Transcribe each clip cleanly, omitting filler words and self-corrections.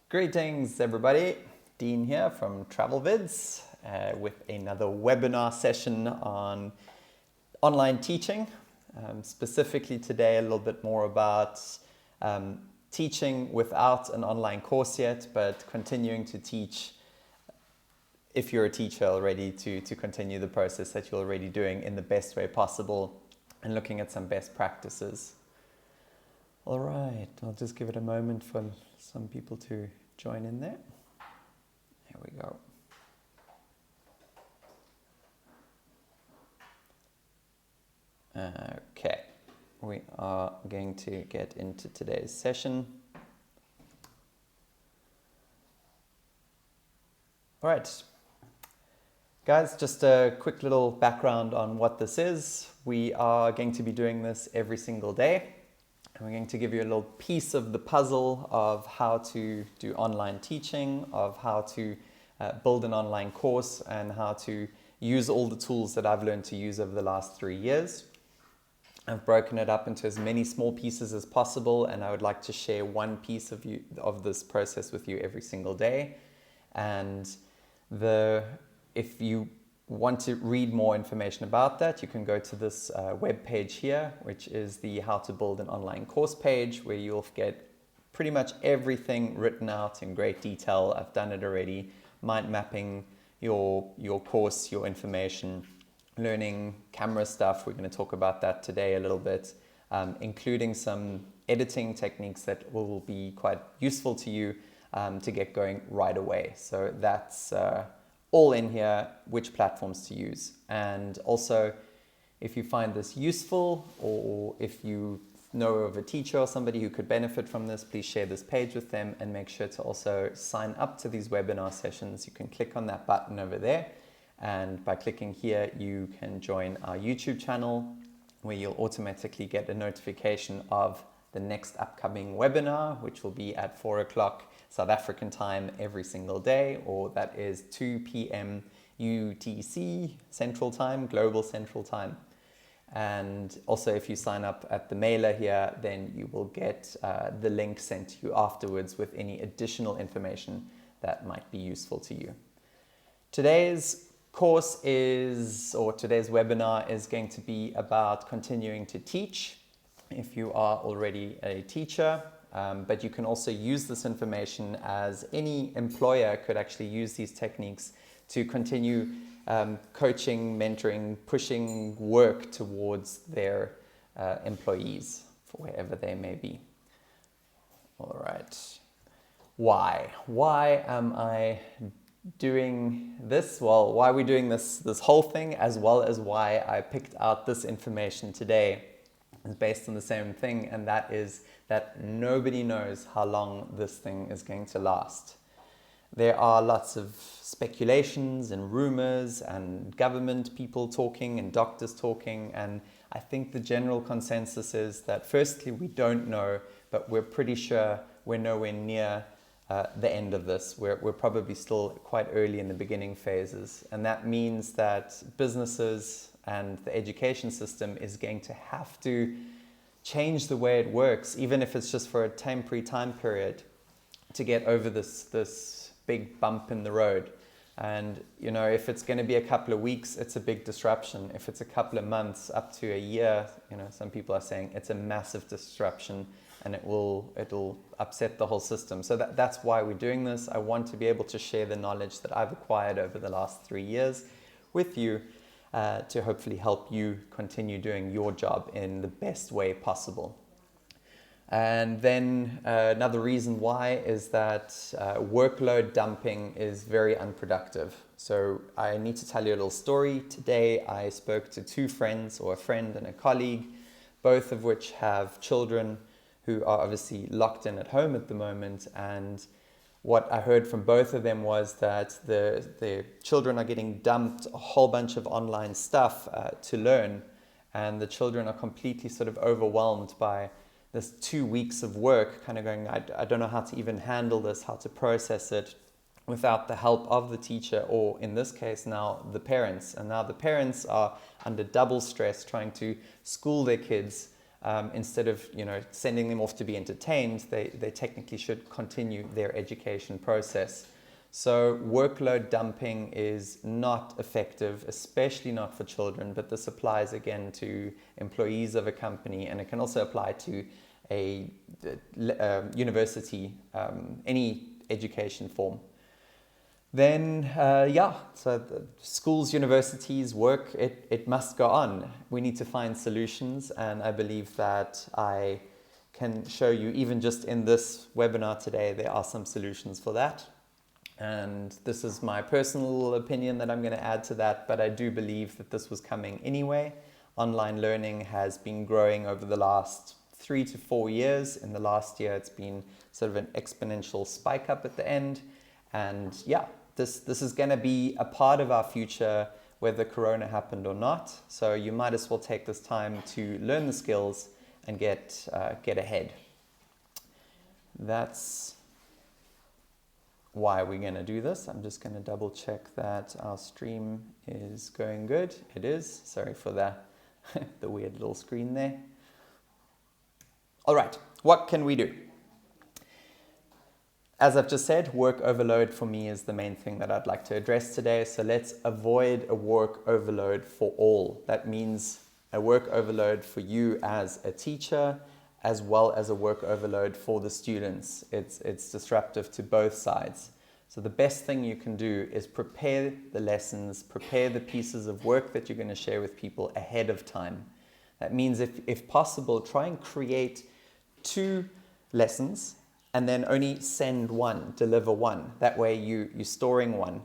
Greetings everybody, Dean here from Travelvids with another webinar session on online teaching. Specifically today a little bit more about teaching without an online course yet, but continuing to teach if you're a teacher already to continue the process that you're already doing in the best way possible and looking at some best practices. All right, I'll just give it a moment for some people to join in there. There we go. Okay, we are going to get into today's session. All right, guys, just a quick little background on what this is. We are going to be doing this every single day. We're going to give you a little piece of the puzzle of how to do online teaching, of how to build an online course, and how to use all the tools that I've learned to use over the last 3 years. I've broken it up into as many small pieces as possible, and I would like to share one piece of this process with you every single day. And if you want to read more information about that, you can go to this web page here, which is the How to Build an Online Course page, where you'll get pretty much everything written out in great detail. I've done it already. Mind mapping your course, your information, learning camera stuff. We're going to talk about that today a little bit, including some editing techniques that will be quite useful to you to get going right away. So that's all in here, which platforms to use. And also, if you find this useful, or if you know of a teacher or somebody who could benefit from this, please share this page with them and make sure to also sign up to these webinar sessions. You can click on that button over there, and by clicking here, you can join our YouTube channel, where you'll automatically get a notification of the next upcoming webinar, which will be at 4 o'clock South African time every single day, or that is 2 p.m. UTC Central Time, Global Central Time. And also, if you sign up at the mailer here, then you will get the link sent to you afterwards with any additional information that might be useful to you. Today's today's webinar is going to be about continuing to teach if you are already a teacher. But you can also use this information as any employer could actually use these techniques to continue coaching, mentoring, pushing work towards their employees for wherever they may be. All right. Why? Why am I doing this? Well, why are we doing this whole thing, as well as why I picked out this information today, is based on the same thing, and that is that nobody knows how long this thing is going to last. There are lots of speculations and rumors and government people talking and doctors talking, and I think the general consensus is that firstly, we don't know, but we're pretty sure we're nowhere near the end of this. We're probably still quite early in the beginning phases, and that means that businesses and the education system is going to have to change the way it works, even if it's just for a temporary time period, to get over this big bump in the road. And you know, if it's going to be a couple of weeks, it's a big disruption. If it's a couple of months up to a year, you know, some people are saying it's a massive disruption, and it'll upset the whole system. So that's why we're doing this. I want to be able to share the knowledge that I've acquired over the last 3 years with you, to hopefully help you continue doing your job in the best way possible. And then another reason why is that workload dumping is very unproductive. So I need to tell you a little story. Today I spoke to 2 friends, or a friend and a colleague, both of which have children who are obviously locked in at home at the moment. And what I heard from both of them was that the children are getting dumped a whole bunch of online stuff to learn, and the children are completely sort of overwhelmed by this 2 weeks of work, kind of going, I don't know how to even handle this, how to process it without the help of the teacher, or in this case now the parents. And now the parents are under double stress trying to school their kids instead of sending them off to be entertained, they technically should continue their education process. So workload dumping is not effective, especially not for children, but this applies again to employees of a company, and it can also apply to a university, any education form. Then, so the schools, universities, work, it must go on. We need to find solutions, and I believe that I can show you, even just in this webinar today, there are some solutions for that. And this is my personal opinion that I'm going to add to that, but I do believe that this was coming anyway. Online learning has been growing over the last 3 to 4 years. In the last year, it's been sort of an exponential spike up at the end. And yeah, this is going to be a part of our future, whether Corona happened or not. So you might as well take this time to learn the skills and get ahead. That's why we're going to do this. I'm just going to double check that our stream is going good. It is. Sorry for the weird little screen there. All right, what can we do? As I've just said, work overload for me is the main thing that I'd like to address today. So let's avoid a work overload for all. That means a work overload for you as a teacher, as well as a work overload for the students. It's disruptive to both sides. So the best thing you can do is prepare the lessons, prepare the pieces of work that you're going to share with people ahead of time. That means if possible, try and create 2 lessons and then only send 1, deliver 1. That way you're storing 1.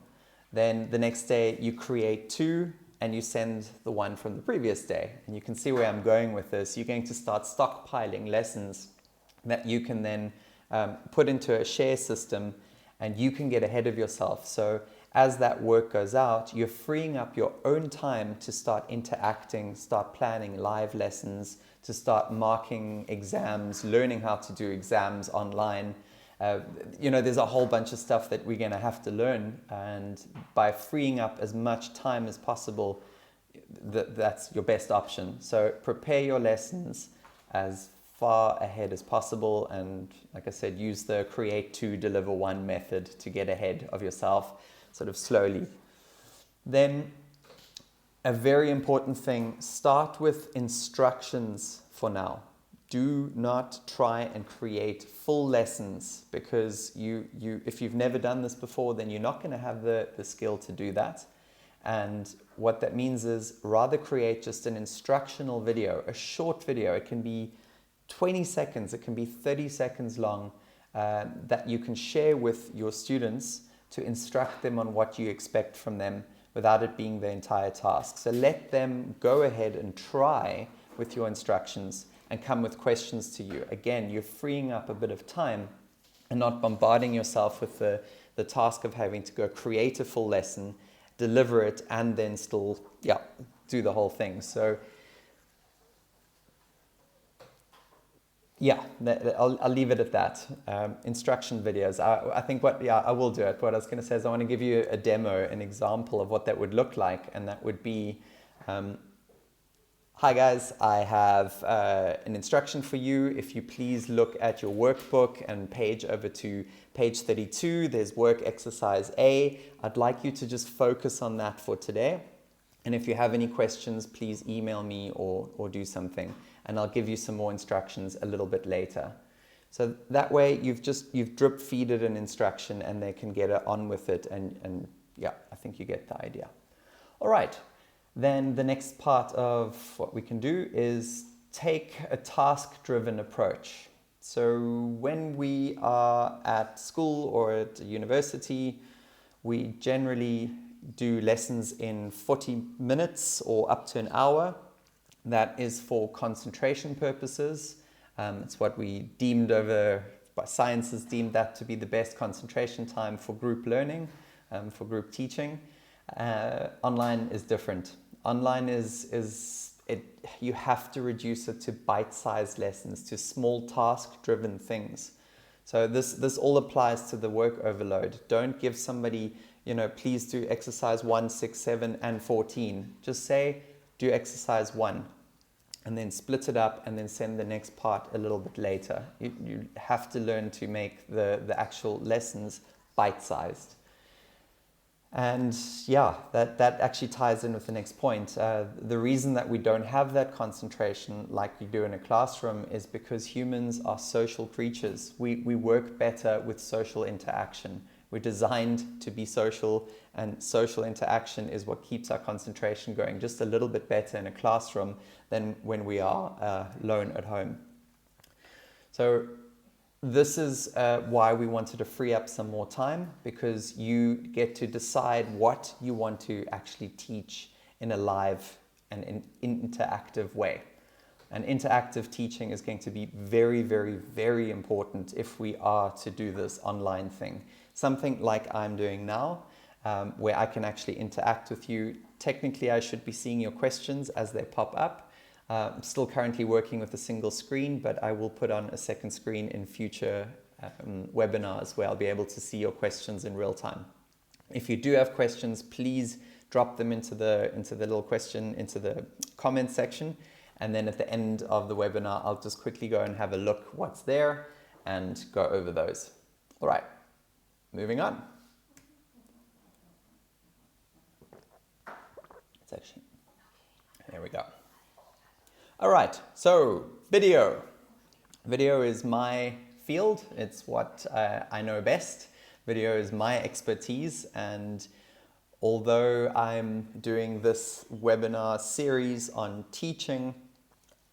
Then the next day you create 2 and you send the 1 from the previous day. And you can see where I'm going with this. You're going to start stockpiling lessons that you can then put into a share system, and you can get ahead of yourself. So as that work goes out, you're freeing up your own time to start interacting, start planning live lessons, to start marking exams, learning how to do exams online. There's a whole bunch of stuff that we're going to have to learn, and by freeing up as much time as possible, that's your best option. So prepare your lessons as far ahead as possible, and like I said, use the create 2, deliver 1 method to get ahead of yourself, sort of slowly. Then a very important thing, start with instructions for now. Do not try and create full lessons, because if you've never done this before, then you're not going to have the skill to do that. And what that means is rather create just an instructional video, a short video. It can be 20 seconds, it can be 30 seconds long, that you can share with your students to instruct them on what you expect from them without it being the entire task. So let them go ahead and try with your instructions and come with questions to you. Again, you're freeing up a bit of time and not bombarding yourself with the task of having to go create a full lesson, deliver it, and then still do the whole thing. So I'll leave it at that. Instruction videos. I think I will do it. What I was going to say is I want to give you a demo, an example of what that would look like, and that would be, hi guys, I have an instruction for you. If you please look at your workbook and page over to page 32, there's work exercise A. I'd like you to just focus on that for today. And if you have any questions, please email me or do something, and I'll give you some more instructions a little bit later. So that way you've drip feeded an instruction and they can get on with it, and I think you get the idea. All right, then the next part of what we can do is take a task-driven approach. So when we are at school or at a university, we generally do lessons in 40 minutes or up to an hour. That is for concentration purposes. It's what we deemed science has deemed that to be the best concentration time for group learning, for group teaching. Online is different. Online you have to reduce it to bite-sized lessons, to small task-driven things. So this all applies to the work overload. Don't give somebody, please do exercise 1, 6, 7, and 14. Just say, do exercise 1. and then split it up and then send the next part a little bit later. You have to learn to make the actual lessons bite-sized. And yeah, that actually ties in with the next point. The reason that we don't have that concentration like we do in a classroom is because humans are social creatures. We work better with social interaction. We're designed to be social, and social interaction is what keeps our concentration going just a little bit better in a classroom than when we are alone at home. So this is why we wanted to free up some more time, because you get to decide what you want to actually teach in a live and an interactive way. And interactive teaching is going to be very, very, very important if we are to do this online thing. Something like I'm doing now, where I can actually interact with you. Technically, I should be seeing your questions as they pop up. I'm still currently working with a single screen, but I will put on a second screen in future webinars where I'll be able to see your questions in real time. If you do have questions, please drop them into the little question, into the comment section. And then at the end of the webinar, I'll just quickly go and have a look what's there and go over those. All right, moving on. It's actually, there we go. All right, so video. Video is my field. It's what I know best. Video is my expertise, and although I'm doing this webinar series on teaching,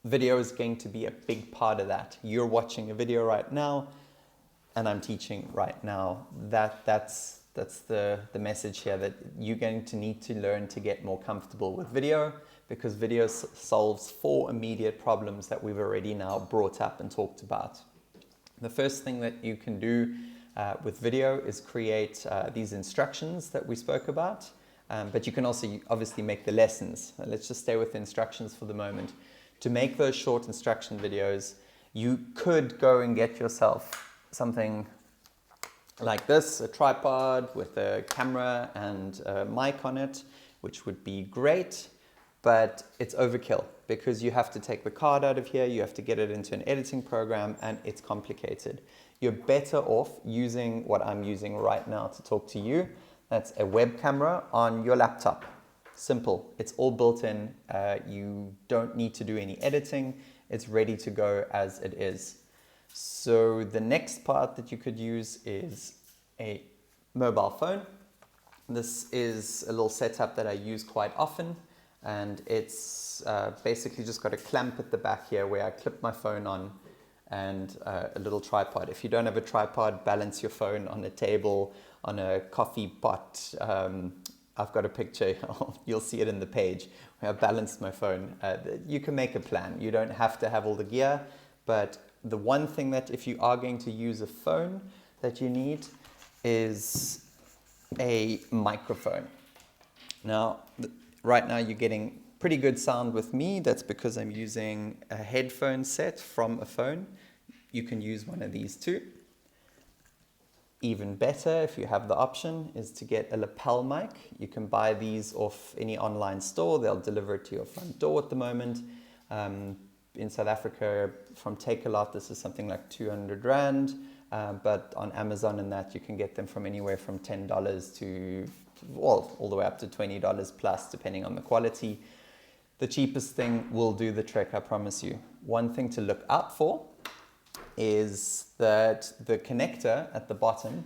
video is going to be a big part of that. You're watching a video right now, and I'm teaching right now. That's the message here, that you're going to need to learn to get more comfortable with video, because video solves 4 immediate problems that we've already now brought up and talked about. The first thing that you can do with video is create these instructions that we spoke about, but you can also obviously make the lessons. Let's just stay with the instructions for the moment. To make those short instruction videos, you could go and get yourself something like this, a tripod with a camera and a mic on it, which would be great. But it's overkill, because you have to take the card out of here, you have to get it into an editing program, and it's complicated. You're better off using what I'm using right now to talk to you. That's a web camera on your laptop. Simple. It's all built in. You don't need to do any editing. It's ready to go as it is. So the next part that you could use is a mobile phone. This is a little setup that I use quite often. And it's basically just got a clamp at the back here where I clip my phone on, and a little tripod. If you don't have a tripod, balance your phone on a table, on a coffee pot. I've got a picture, you'll see it in the page, where I balanced my phone. You can make a plan. You don't have to have all the gear, but the one thing that if you are going to use a phone that you need is a microphone. Now, right now you're getting pretty good sound with me. That's because I'm using a headphone set from a phone. You can use one of these too. Even better, if you have the option, is to get a lapel mic. You can buy these off any online store. They'll deliver it to your front door at the moment. In South Africa, from Takealot, this is something like 200 Rand. But on Amazon and that, you can get them from anywhere from $10 to, well, all the way up to $20 plus, depending on the quality. The cheapest thing will do the trick, I promise you. One thing to look out for is that the connector at the bottom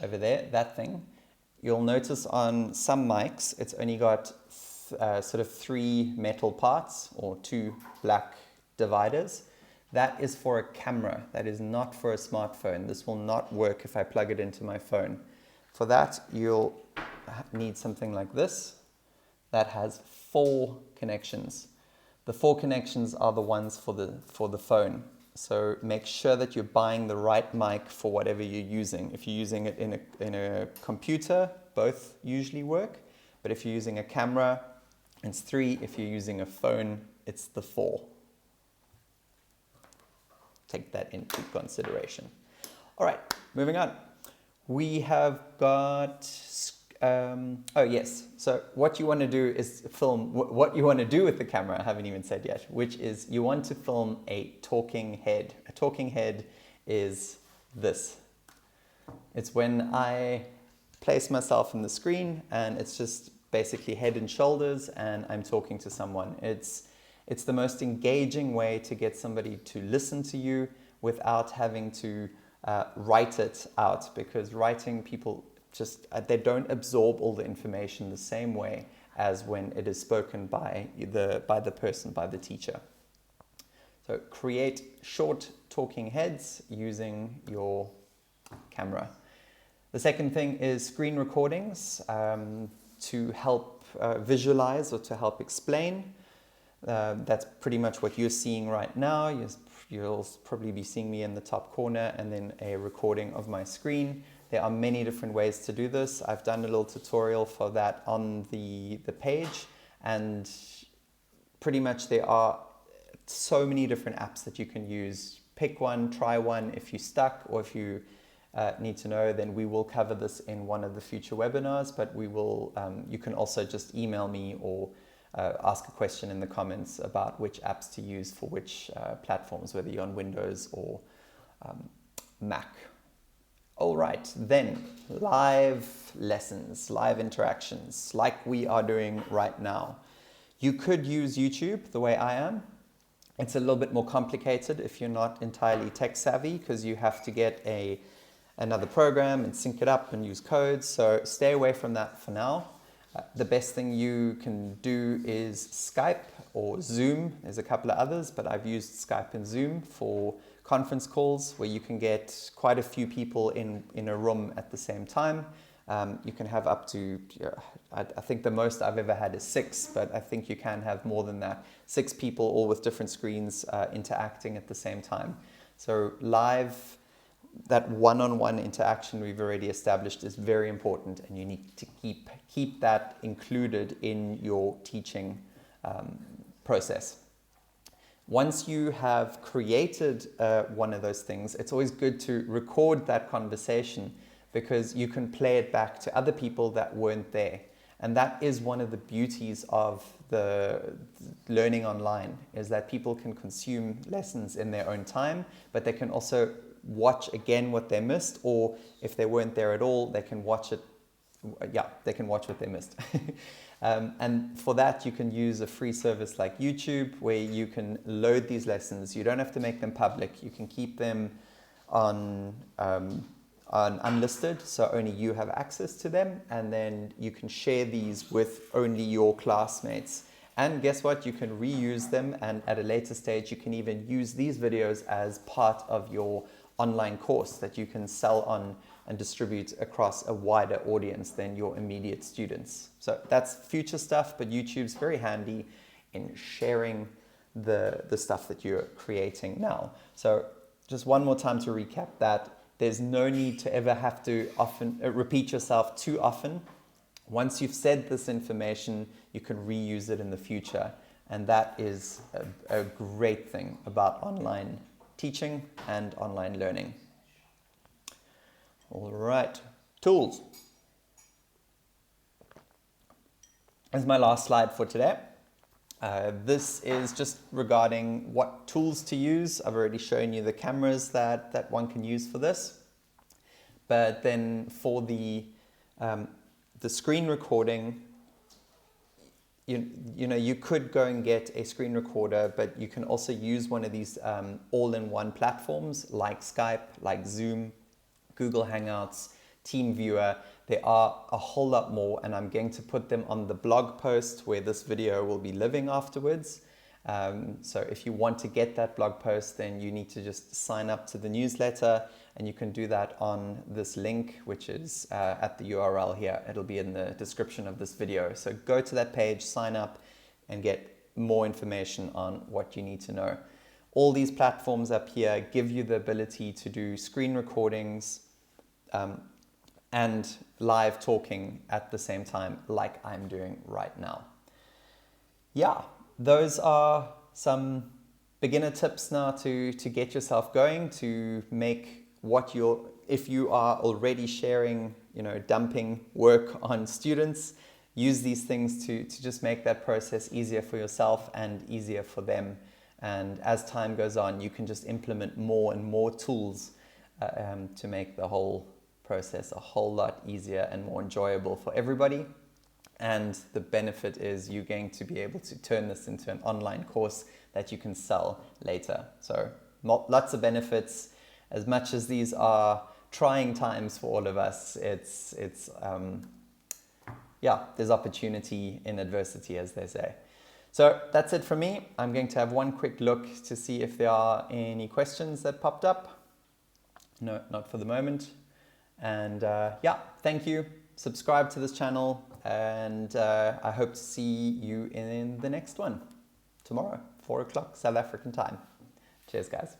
over there, that thing, you'll notice on some mics, it's only got sort of 3 metal parts or 2 black dividers. That is for a camera. That is not for a smartphone. This will not work if I plug it into my phone. For that, you'll need something like this that has 4 connections. The 4 connections are the ones for the phone. So make sure that you're buying the right mic for whatever you're using. If you're using it in a computer, both usually work. But if you're using a camera, it's 3. If you're using a phone, it's the 4. Take that into consideration. All right, moving on. We have got Oh yes, so what you want to do is film what you want to do with the camera. I haven't even said yet, which is you want to film a talking head. A talking head is this. It's when I place myself on the screen and it's just basically head and shoulders and I'm talking to someone. It's the most engaging way to get somebody to listen to you without having to write it out, because writing, people just they don't absorb all the information the same way as when it is spoken by the person, by the teacher. So create short talking heads using your camera. The second thing is screen recordings to help visualize or to help explain. That's pretty much what you're seeing right now. You'll probably be seeing me in the top corner and then a recording of my screen. There are many different ways to do this. I've done a little tutorial for that on the page, and pretty much there are so many different apps that you can use. Pick one, try one. If you're stuck or if you need to know, then we will cover this in one of the future webinars, but we will. You can also just email me or ask a question in the comments about which apps to use for which platforms, whether you're on Windows or Mac. All right, then live lessons, live interactions, like we are doing right now. You could use YouTube the way I am. It's a little bit more complicated if you're not entirely tech savvy, because you have to get another program and sync it up and use codes. So stay away from that for now. The best thing you can do is Skype or Zoom. There's a couple of others, but I've used Skype and Zoom for conference calls where you can get quite a few people in a room at the same time. You can have up to, I think the most I've ever had is 6, but I think you can have more than that. 6 people all with different screens interacting at the same time. So live, that one-on-one interaction we've already established is very important, and you need to keep that included in your teaching process. Once you have created one of those things, it's always good to record that conversation, because you can play it back to other people that weren't there. And that is one of the beauties of the learning online, is that people can consume lessons in their own time, but they can also watch again what they missed, or if they weren't there at all, they can watch it. Yeah, they can watch what they missed. And for that, you can use a free service like YouTube, where you can load these lessons. You don't have to make them public. You can keep them on unlisted, so only you have access to them, and then you can share these with only your classmates. And guess what? You can reuse them, and at a later stage, you can even use these videos as part of your online course that you can sell on and distribute across a wider audience than your immediate students. So that's future stuff, but YouTube's very handy in sharing the stuff that you're creating now. So just one more time to recap that. There's no need to ever have to repeat yourself too often. Once you've said this information, you can reuse it in the future. And that is a great thing about online teaching and online learning. All right, tools. This is my last slide for today. This is just regarding what tools to use. I've already shown you the cameras that one can use for this. But then for the screen recording, you know, you could go and get a screen recorder, but you can also use one of these all-in-one platforms like Skype, like Zoom, Google Hangouts, TeamViewer. There are a whole lot more, and I'm going to put them on the blog post where this video will be living afterwards. So if you want to get that blog post, then you need to just sign up to the newsletter, and you can do that on this link, which is at the URL here. It'll be in the description of this video. So go to that page, sign up, and get more information on what you need to know. All these platforms up here give you the ability to do screen recordings and live talking at the same time, like I'm doing right now. Yeah, those are some beginner tips now to get yourself going, to make what if you are already sharing dumping work on students. Use these things to just make that process easier for yourself and easier for them. And as time goes on, you can just implement more and more tools to make the whole process a whole lot easier and more enjoyable for everybody. And the benefit is you're going to be able to turn this into an online course that you can sell later. So lots of benefits. As much as these are trying times for all of us, there's opportunity in adversity, as they say. So that's it from me. I'm going to have one quick look to see if there are any questions that popped up. No, not for the moment. And thank you. Subscribe to this channel, and I hope to see you in the next one tomorrow, 4 o'clock South African time. Cheers, guys.